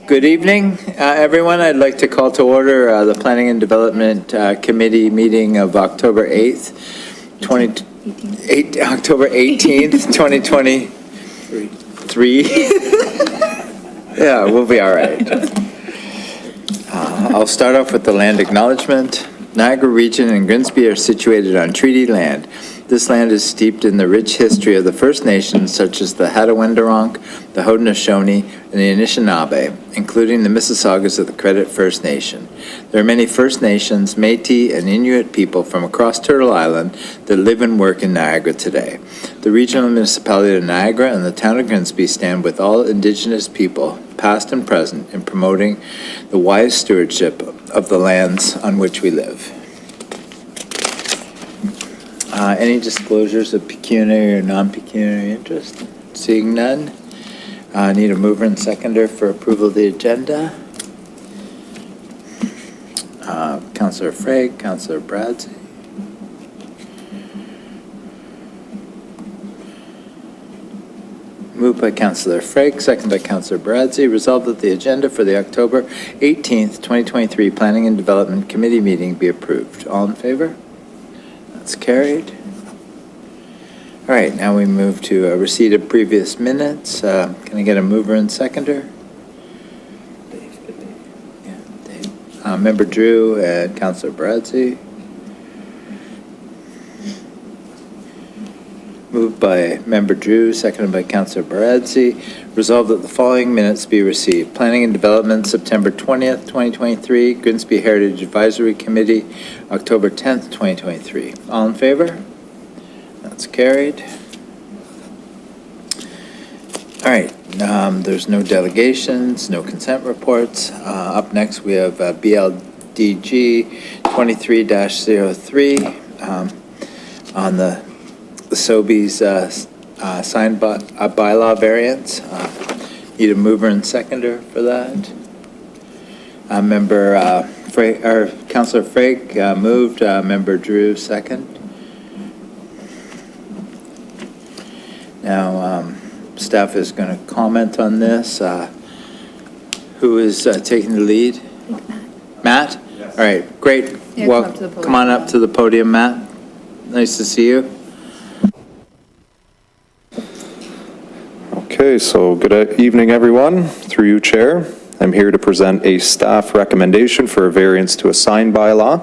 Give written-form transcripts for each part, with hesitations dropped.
Good evening, everyone. I'd like to call to order the Planning and Development Committee meeting of October 8th, October 18th, 2023. Yeah, we'll be all right. I'll start off with the land acknowledgement. Niagara Region and Grimsby are situated on treaty land. This land is steeped in the rich history of the First Nations, such as the Hattaway-Wendoronk, the Haudenosaunee, and the Anishinaabe, including the Mississaugas of the Credit First Nation. There are many First Nations, Métis, and Inuit people from across Turtle Island that live and work in Niagara today. The regional municipality of Niagara and the town of Grimsby stand with all Indigenous people, past and present, in promoting the wise stewardship of the lands on which we live. Any disclosures of pecuniary or non-pecuniary interest? Seeing none. Need a mover and seconder for approval of the agenda. Councillor Freg, Councillor Bradsey. Moved by Councillor Freg, second by Councillor Bradsey. Resolved that the agenda for the October 18th, 2023 Planning and Development Committee meeting be approved. All in favor? That's carried. All right, now we move to a receipt of previous minutes. Can I get a mover and seconder? Yeah, Dave. Member Drew and Councillor Bradsey. Moved by Member Drew, seconded by Councillor Bradsey. Resolved that the following minutes be received. Planning and Development, September 20th, 2023. Grimsby Heritage Advisory Committee, October 10th, 2023. All in favor? That's carried. All right, there's no delegations, no consent reports. Up next, we have BLDG 23-03 on the Sobeys signed bylaw variance. Need a mover and seconder for that. Councillor Freg moved. Member Drew second. Now, staff is going to comment on this. Who is taking the lead? Matt? Yes. All right, great. Yeah, well, come on up to the podium, Matt. Nice to see you. Okay, so good evening, everyone. Through you, Chair. I'm here to present a staff recommendation for a variance to a sign bylaw,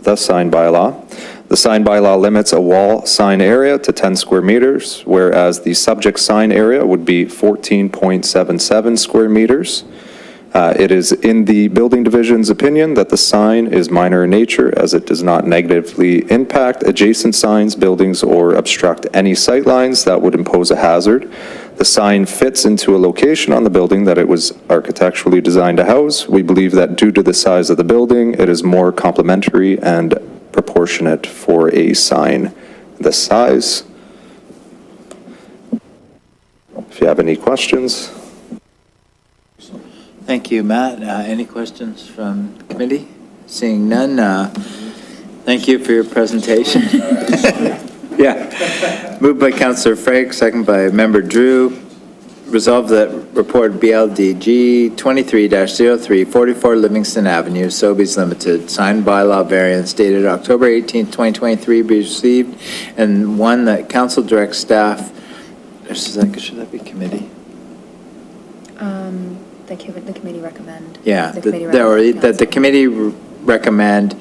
the sign bylaw. The sign bylaw limits a wall sign area to 10 square meters, whereas the subject sign area would be 14.77 square meters. It is in the building division's opinion that the sign is minor in nature as it does not negatively impact adjacent signs, buildings, or obstruct any sight lines that would impose a hazard. The sign fits into a location on the building that it was architecturally designed to house. We believe that due to the size of the building, it is more complementary and proportionate for a sign this size. If you have any questions. Thank you, Matt. Any questions from the committee? Seeing none, thank you for your presentation. Yeah. Moved by Councillor Freg, second by Member Drew. Resolved that report BLDG 23-03, 44 Livingston Avenue, Sobeys Limited, signed bylaw variance dated October 18th, 2023 be received, and one that council directs staff, should that be committee? The committee recommend. Yeah, the committee recommend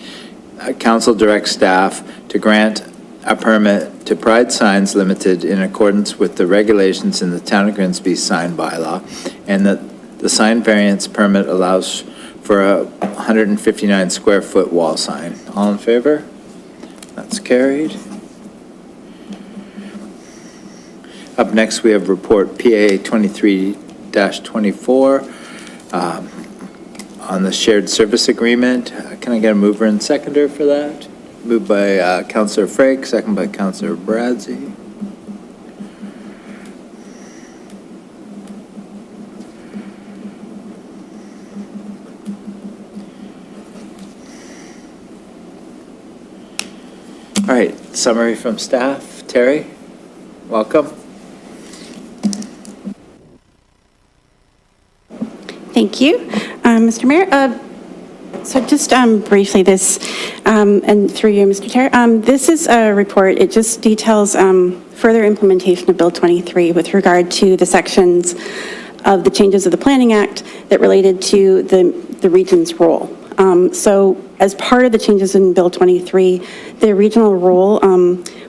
council direct staff to grant a permit to Pride Signs Limited in accordance with the regulations in the Town of Grimsby sign bylaw, and that the sign variance permit allows for a 159 square foot wall sign. All in favor? That's carried. Up next, we have report PA 23-24 on the shared service agreement. Can I get a mover and seconder for that? Moved by Councillor Freg, second by Councillor Bradsey. All right, summary from staff. Terry, welcome. Thank you, Mr. Mayor. So just briefly, this, and through you, Mr. Chair, this is a report. It just details further implementation of Bill 23 with regard to the sections of the changes of the Planning Act that related to the region's role. So as part of the changes in Bill 23, the regional role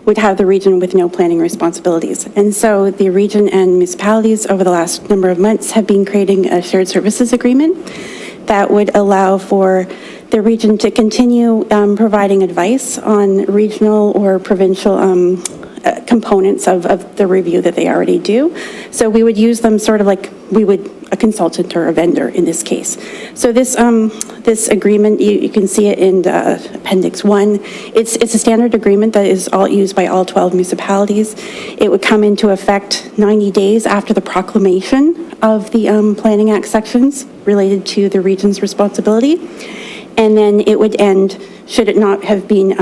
would have the region with no planning responsibilities. And so the region and municipalities over the last number of months have been creating a shared services agreement that would allow for the region to continue providing advice on regional or provincial components of the review that they already do. So we would use them sort of like we would a consultant or a vendor in this case. So this this agreement, you can see it in Appendix 1. It's a standard agreement that is all used by all 12 municipalities. It would come into effect 90 days after the proclamation of the Planning Act sections related to the region's responsibility. And then it would end, should it not have been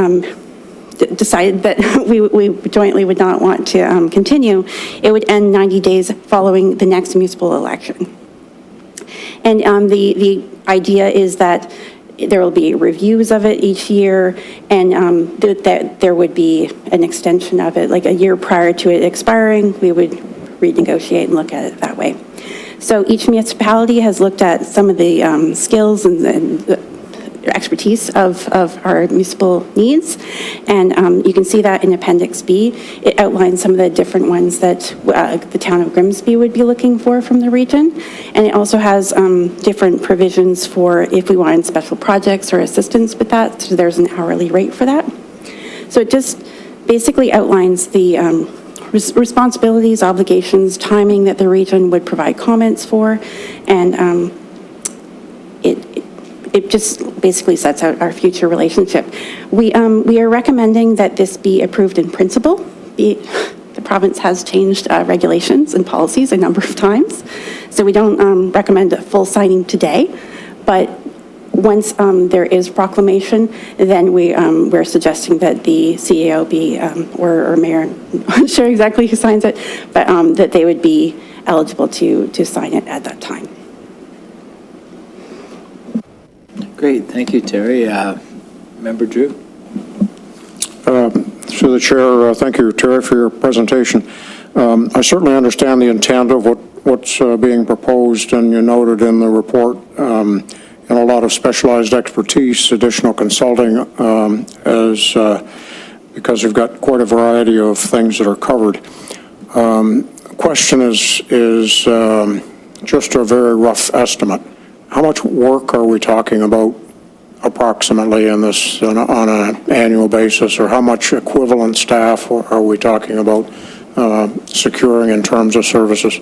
decided that we jointly would not want to continue, it would end 90 days following the next municipal election. And the idea is that there will be reviews of it each year, and that there would be an extension of it, like a year prior to it expiring, we would renegotiate and look at it that way. So each municipality has looked at some of the skills and expertise of our municipal needs, and you can see that in Appendix B. It outlines some of the different ones that the town of Grimsby would be looking for from the region, and it also has different provisions for if we wanted special projects or assistance with that, so there's an hourly rate for that. So it just basically outlines the responsibilities, obligations, timing that the region would provide comments for, and it just basically sets out our future relationship. We are recommending that this be approved in principle. The province has changed regulations and policies a number of times, so we don't recommend a full signing today, but once there is proclamation, then we're suggesting that the CEO be, or mayor, I'm not sure exactly who signs it, but that they would be eligible to sign it at that time. Great, thank you, Terry. Member Drew? Through the chair, thank you, Terry, for your presentation. I certainly understand the intent of what's being proposed, and you noted in the report and a lot of specialized expertise, additional consulting, because you've got quite a variety of things that are covered. Question is just a very rough estimate. How much work are we talking about approximately in this on an annual basis, or how much equivalent staff are we talking about securing in terms of services?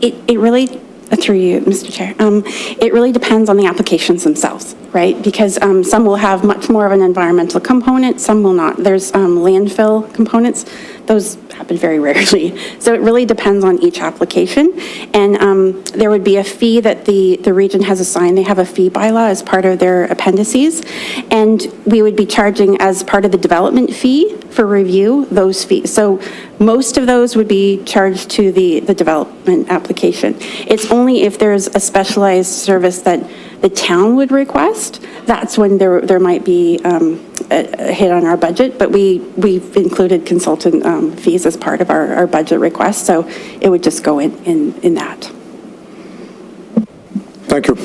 It really, through you, Mr. Chair, it really depends on the applications themselves, right? Because some will have much more of an environmental component, some will not. There's landfill components, those happen very rarely. So it really depends on each application. And there would be a fee that the region has assigned. They have a fee bylaw as part of their appendices. And we would be charging as part of the development fee for review, those fees. So most of those would be charged to the development application. It's only if there's a specialized service that the town would request, that's when there might be a hit on our budget, but we've included consultant fees as part of our budget request, so it would just go in that. Thank you.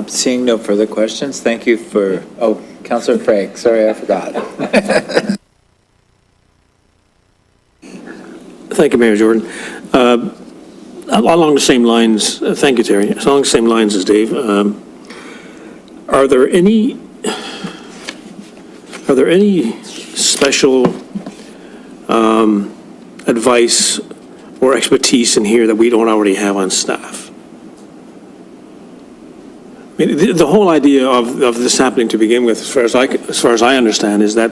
Seeing no further questions, thank you for, oh, Councillor Craig, sorry, I forgot. Thank you, Mayor Jordan. Along the same lines, thank you, Terry. Along the same lines as Dave, are there any special advice or expertise in here that we don't already have on staff? I mean, the whole idea of this happening to begin with, as far as I understand, is that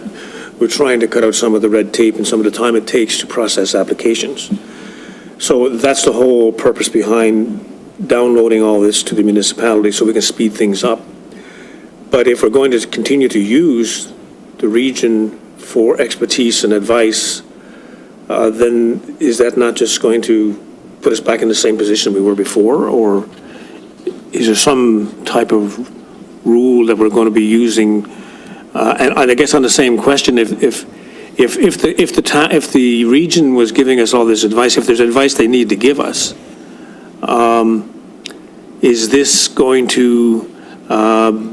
we're trying to cut out some of the red tape and some of the time it takes to process applications. So that's the whole purpose behind downloading all this to the municipality, so we can speed things up. But if we're going to continue to use the region for expertise and advice, then is that not just going to put us back in the same position we were before, or is there some type of rule that we're going to be using? And I guess on the same question, if the region was giving us all this advice, if there's advice they need to give us, is this going to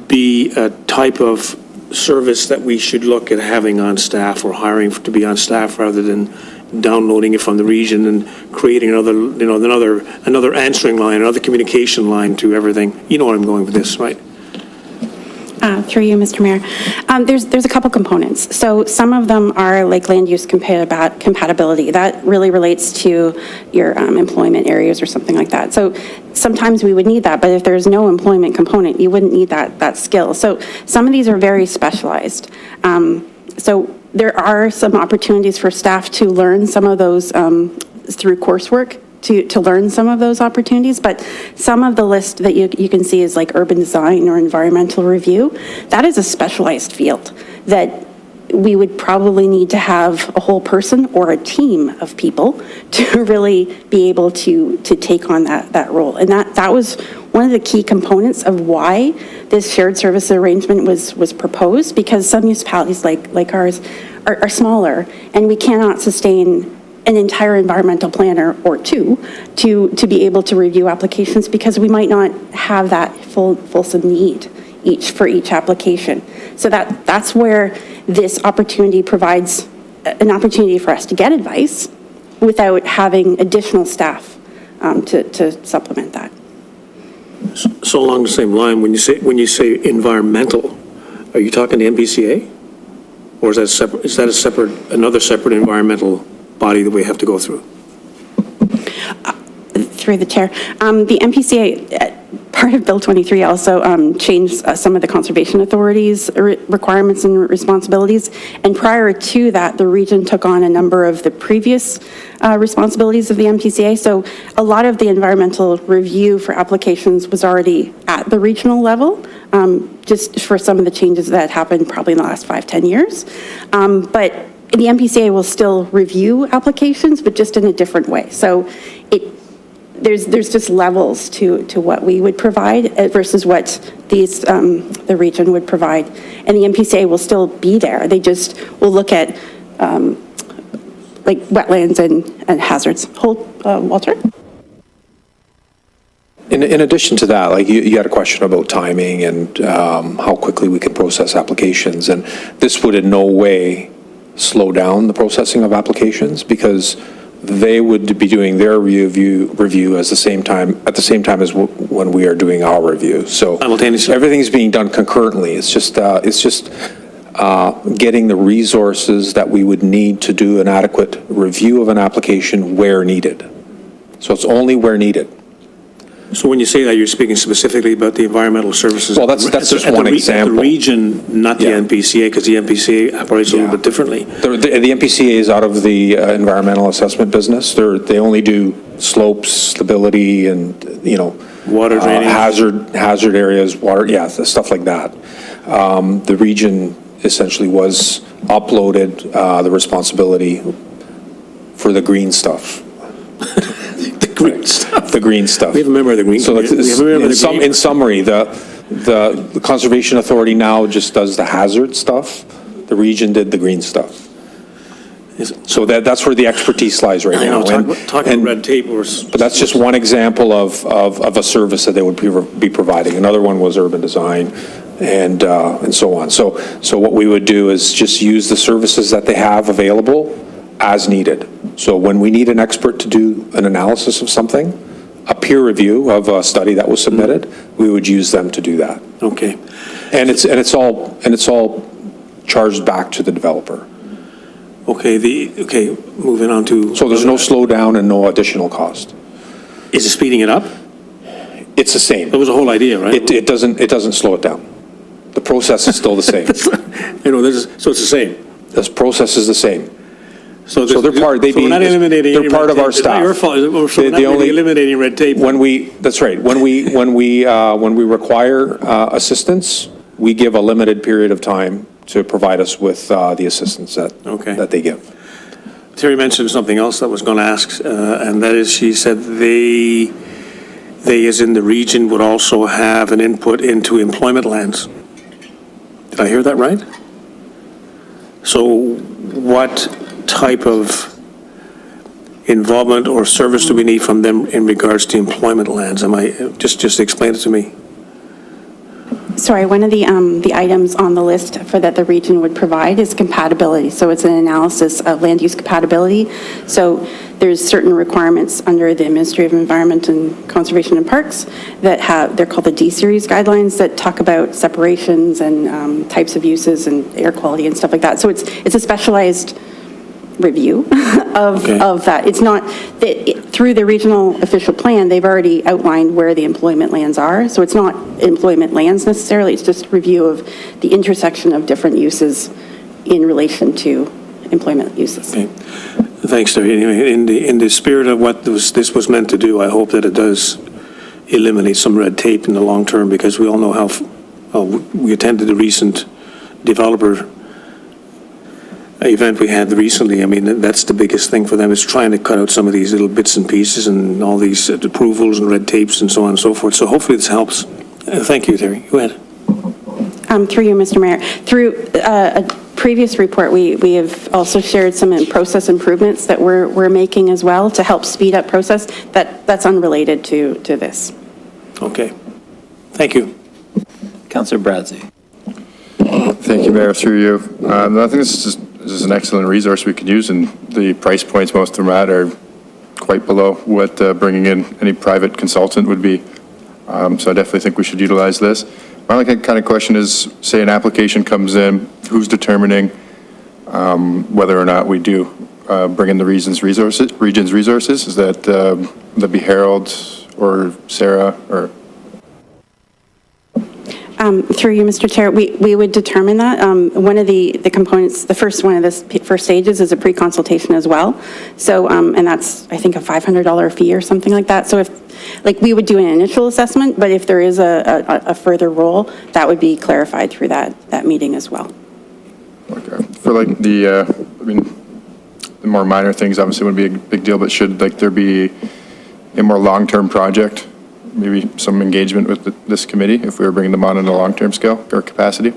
be a type of service that we should look at having on staff or hiring to be on staff rather than downloading it from the region and creating another answering line, another communication line to everything? You know where I'm going with this, right? Through you, Mr. Mayor. There's a couple components. So some of them are like land use compatibility. That really relates to your employment areas or something like that. So sometimes we would need that, but if there's no employment component, you wouldn't need that skill. So some of these are very specialized. So there are some opportunities for staff to learn some of those through coursework, to learn some of those opportunities, but some of the list that you can see is like urban design or environmental review. That is a specialized field that we would probably need to have a whole person or a team of people to really be able to take on that role. And that was one of the key components of why this shared service arrangement was proposed, because some municipalities like ours are smaller, and we cannot sustain an entire environmental planner or two to be able to review applications, because we might not have that fulsome need for each application. So that's where this opportunity provides an opportunity for us to get advice without having additional staff to supplement that. So along the same line, when you say environmental, are you talking the MPCA, or is that separate? Is that another separate environmental body that we have to go through? Through the chair, the MPCA, part of Bill 23 also changed some of the conservation authorities' requirements and responsibilities. And prior to that, the region took on a number of the previous responsibilities of the MPCA. So a lot of the environmental review for applications was already at the regional level, just for some of the changes that happened probably in the last 5-10 years. But the MPCA will still review applications, but just in a different way. So there's just levels to what we would provide versus what the region would provide. And the MPCA will still be there. They just will look at like wetlands and hazards. Walter? In addition to that, like you had a question about timing and how quickly we can process applications, and this would in no way slow down the processing of applications, because they would be doing their review at the same time as when we are doing our review. So simultaneously, everything's being done concurrently. It's just getting the resources that we would need to do an adequate review of an application where needed. So it's only where needed. So when you say that, you're speaking specifically about the environmental services? Well, that's just one example. At the region, not the NPCA, because the NPCA operates a little bit differently. The NPCA is out of the environmental assessment business. They only do slopes, stability, and, water drainage, hazard areas, water, stuff like that. The region essentially was uploaded the responsibility for the green stuff. The green stuff. We have a member of the green. So in summary, the Conservation Authority now just does the hazard stuff. The region did the green stuff. So that's where the expertise lies right now. Talking red tape. But that's just one example of a service that they would be providing. Another one was urban design and so on. So what we would do is just use the services that they have available as needed. So when we need an expert to do an analysis of something, a peer review of a study that was submitted, we would use them to do that. Okay. And it's all charged back to the developer. Okay, moving on to... So there's no slowdown and no additional cost. Is it speeding it up? It's the same. That was the whole idea, right? It doesn't slow it down. The process is still the same. So it's the same. This process is the same. So they're part of our staff. It's not your fault. We're not eliminating red tape. That's right. When we require assistance, we give a limited period of time to provide us with the assistance that they give. Terry mentioned something else that I was going to ask, and that is, she said they as in the region would also have an input into employment lands. Did I hear that right? So what type of involvement or service do we need from them in regards to employment lands? Just explain it to me. Sorry, one of the items on the list for that the region would provide is compatibility. So it's an analysis of land use compatibility. So there's certain requirements under the Ministry of Environment and Conservation and Parks that they're called the D-Series guidelines that talk about separations and types of uses and air quality and stuff like that. So it's a specialized review of that. It's not, through the regional official plan, they've already outlined where the employment lands are. So it's not employment lands necessarily, it's just review of the intersection of different uses in relation to employment uses. Okay. Thanks, Terry. Anyway, in the spirit of what this was meant to do, I hope that it does eliminate some red tape in the long term, because we all know how we attended the recent developer event we had recently. I mean, that's the biggest thing for them, is trying to cut out some of these little bits and pieces and all these approvals and red tapes and so on and so forth. So hopefully this helps. Thank you, Terry. Go ahead. Through you, Mr. Mayor. Through a previous report, we have also shared some process improvements that we're making as well to help speed up process. That's unrelated to this. Okay. Thank you. Councillor Bradzi. Thank you, Mayor, through you. I think this is an excellent resource we could use, and the price points most of them are quite below what bringing in any private consultant would be. So I definitely think we should utilize this. My only kind of question is, say an application comes in, who's determining whether or not we do bring in the region's resources? Is that be Harold or Sarah or? Through you, Mr. Chair, we would determine that. One of the components, the first one of this first stages is a pre-consultation as well. So, and that's, I think, a $500 fee or something like that. So if, like, we would do an initial assessment, but if there is a further role, that would be clarified through that meeting as well. Okay. For like I mean, the more minor things obviously wouldn't be a big deal, but should like there be a more long-term project? Maybe some engagement with this committee if we were bringing them on in a long-term scale or capacity?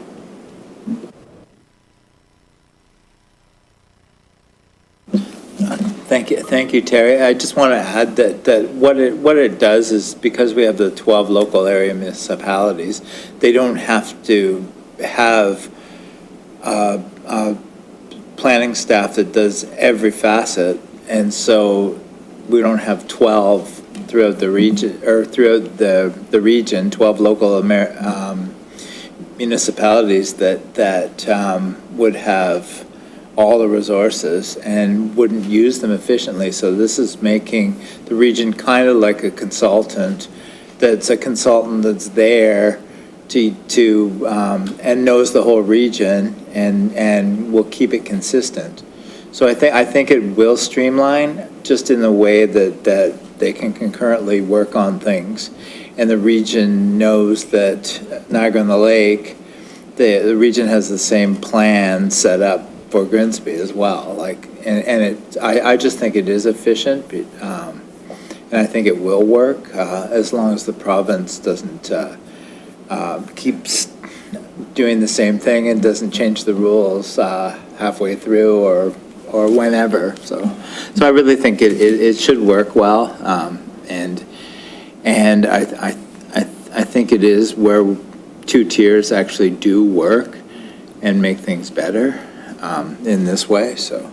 Thank you, Terry. I just want to add that what it does is, because we have the 12 local area municipalities, they don't have to have planning staff that does every facet, and so we don't have 12 throughout the region, or throughout the region, 12 local municipalities that would have all the resources and wouldn't use them efficiently. So this is making the region kind of like a consultant that's there to and knows the whole region and will keep it consistent. So I think it will streamline, just in the way that they can concurrently work on things. And the region knows that Niagara-on-the-Lake, the region has the same plan set up for Grimsby as well. I just think it is efficient, and I think it will work as long as the province doesn't keep doing the same thing and doesn't change the rules halfway through or whenever. So I really think it should work well, and I think it is where two tiers actually do work and make things better in this way. So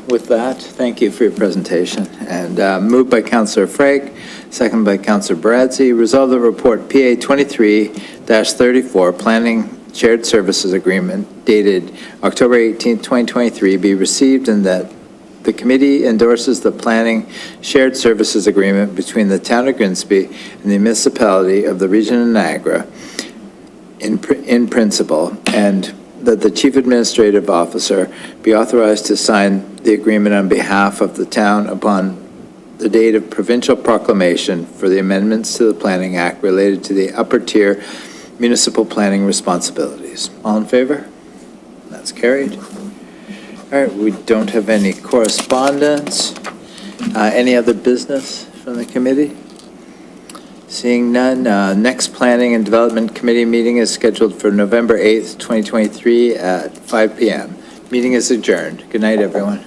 with that, thank you for your presentation. And moved by Councillor Frake, second by Councillor Bradzi. Resolve the report PA 23-34, Planning Shared Services Agreement dated October 18, 2023, be received, and that the committee endorses the Planning Shared Services Agreement between the Town of Grimsby and the municipality of the Region of Niagara in principle, and that the Chief Administrative Officer be authorized to sign the agreement on behalf of the town upon the date of provincial proclamation for the amendments to the Planning Act related to the upper tier municipal planning responsibilities. All in favor? That's carried. All right, we don't have any correspondence. Any other business from the committee? Seeing none, next Planning and Development Committee meeting is scheduled for November 8th, 2023 at 5 p.m. Meeting is adjourned. Good night, everyone.